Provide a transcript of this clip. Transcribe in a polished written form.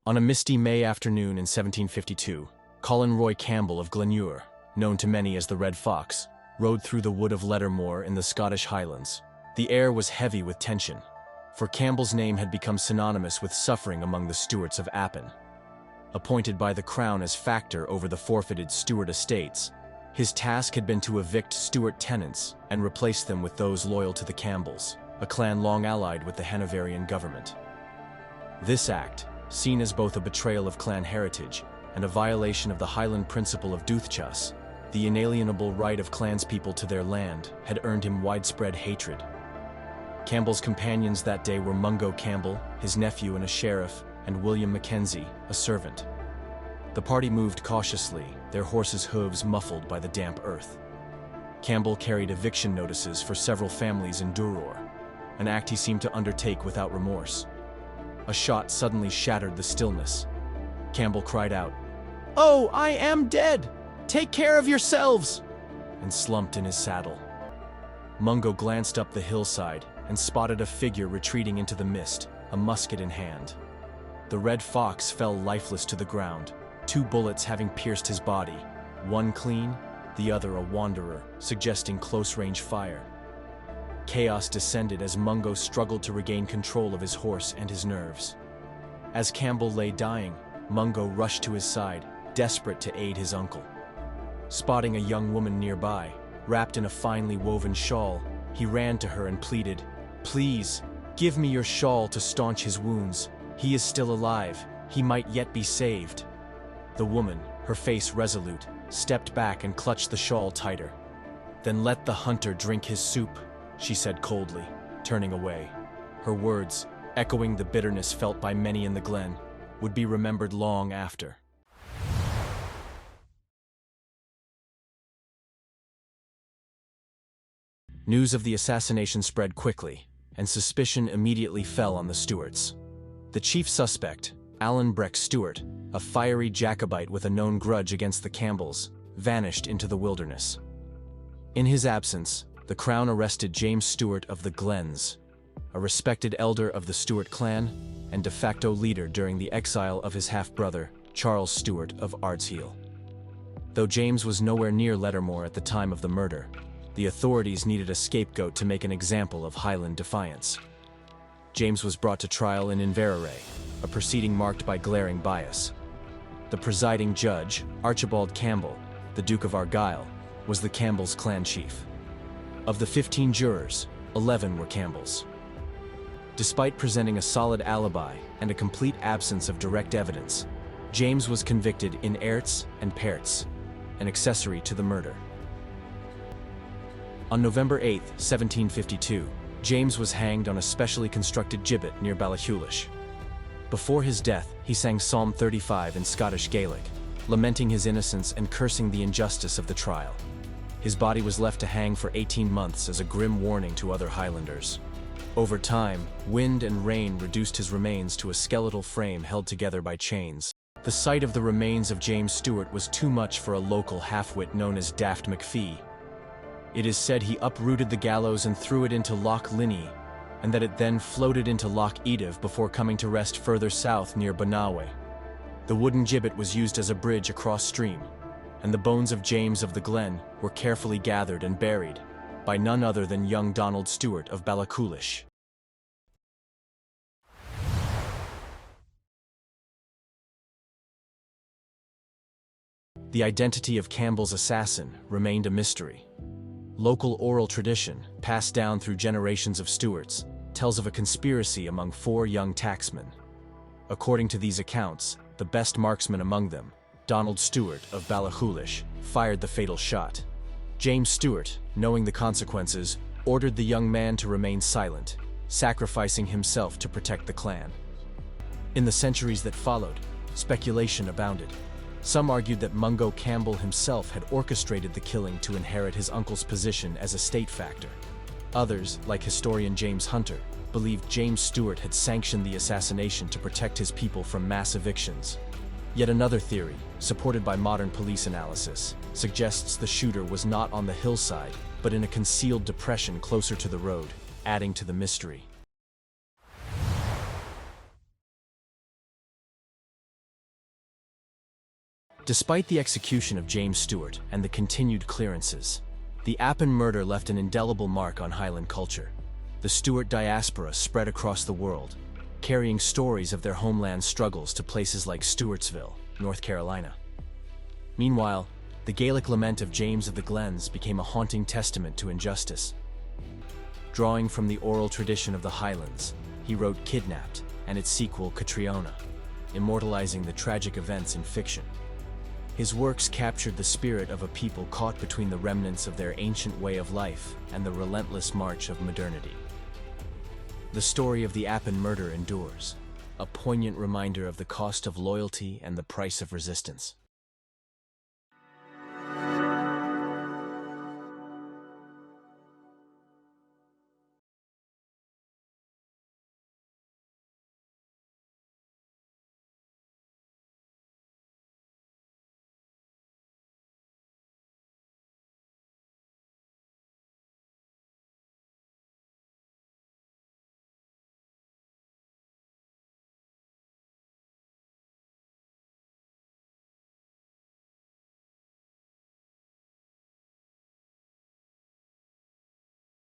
On a misty May afternoon in 1752, Colin Roy Campbell of Glen, known to many as the Red Fox, rode through the wood of Lettermore in the Scottish Highlands. The air was heavy with tension, for Campbell's name had become synonymous with suffering among the Stuarts of Appin. Appointed by the Crown as factor over the forfeited Stuart estates, his task had been to evict Stuart tenants and replace them with those loyal to the Campbells, a clan long allied with the Hanoverian government. This act, seen as both a betrayal of clan heritage and a violation of the Highland principle of Dúchas, the inalienable right of clanspeople to their land, had earned him widespread hatred. Campbell's companions that day were Mungo Campbell, his nephew and a sheriff, and William Mackenzie, a servant. The party moved cautiously, their horses' hooves muffled by the damp earth. Campbell carried eviction notices for several families in Duror, an act he seemed to undertake without remorse. A shot suddenly shattered the stillness. Campbell cried out, "Oh, I am dead! Take care of yourselves!" and slumped in his saddle. Mungo glanced up the hillside and spotted a figure retreating into the mist, a musket in hand. The Red Fox fell lifeless to the ground, 2 bullets having pierced his body, one clean, the other a wanderer, suggesting close-range fire. Chaos descended as Mungo struggled to regain control of his horse and his nerves. As Campbell lay dying, Mungo rushed to his side, desperate to aid his uncle. Spotting a young woman nearby, wrapped in a finely woven shawl, he ran to her and pleaded, "Please, give me your shawl to staunch his wounds. He is still alive. He might yet be saved." The woman, her face resolute, stepped back and clutched the shawl tighter. "Then let the hunter drink his soup," she said coldly, turning away. Her words, echoing the bitterness felt by many in the Glen, would be remembered long after. News of the assassination spread quickly, and suspicion immediately fell on the Stuarts. The chief suspect, Alan Breck Stewart, a fiery Jacobite with a known grudge against the Campbells, vanished into the wilderness. In his absence, the Crown arrested James Stewart of the Glens, a respected elder of the Stuart clan and de facto leader during the exile of his half-brother, Charles Stewart of Ardsheal. Though James was nowhere near Lettermore at the time of the murder, the authorities needed a scapegoat to make an example of Highland defiance. James was brought to trial in Inverary, a proceeding marked by glaring bias. The presiding judge, Archibald Campbell, the Duke of Argyll, was the Campbells' clan chief. Of the 15 jurors, 11 were Campbells. Despite presenting a solid alibi and a complete absence of direct evidence, James was convicted in erts and perts, an accessory to the murder. On November 8, 1752, James was hanged on a specially constructed gibbet near Ballachulish. Before his death, he sang Psalm 35 in Scottish Gaelic, lamenting his innocence and cursing the injustice of the trial. His body was left to hang for 18 months as a grim warning to other Highlanders. Over time, wind and rain reduced his remains to a skeletal frame held together by chains. The sight of the remains of James Stewart was too much for a local half-wit known as Daft McPhee. It is said he uprooted the gallows and threw it into Loch Linnhe, and that it then floated into Loch Edive before coming to rest further south near Bonawe. The wooden gibbet was used as a bridge across stream, and the bones of James of the Glen were carefully gathered and buried by none other than young Donald Stewart of Ballachulish. The identity of Campbell's assassin remained a mystery. Local oral tradition, passed down through generations of Stuarts, tells of a conspiracy among 4 young tacksmen. According to these accounts, the best marksman among them, Donald Stewart of Ballachulish, fired the fatal shot. James Stewart, knowing the consequences, ordered the young man to remain silent, sacrificing himself to protect the clan. In the centuries that followed, speculation abounded. Some argued that Mungo Campbell himself had orchestrated the killing to inherit his uncle's position as a state factor. Others, like historian James Hunter, believed James Stewart had sanctioned the assassination to protect his people from mass evictions. Yet another theory, supported by modern police analysis, suggests the shooter was not on the hillside, but in a concealed depression closer to the road, adding to the mystery. Despite the execution of James Stewart and the continued clearances, the Appin murder left an indelible mark on Highland culture. The Stewart diaspora spread across the world, carrying stories of their homeland's struggles to places like Stewartsville, North Carolina. Meanwhile, the Gaelic lament of James of the Glens became a haunting testament to injustice. Drawing from the oral tradition of the Highlands, he wrote Kidnapped and its sequel Catriona, immortalizing the tragic events in fiction. His works captured the spirit of a people caught between the remnants of their ancient way of life and the relentless march of modernity. The story of the Appin murder endures, a poignant reminder of the cost of loyalty and the price of resistance.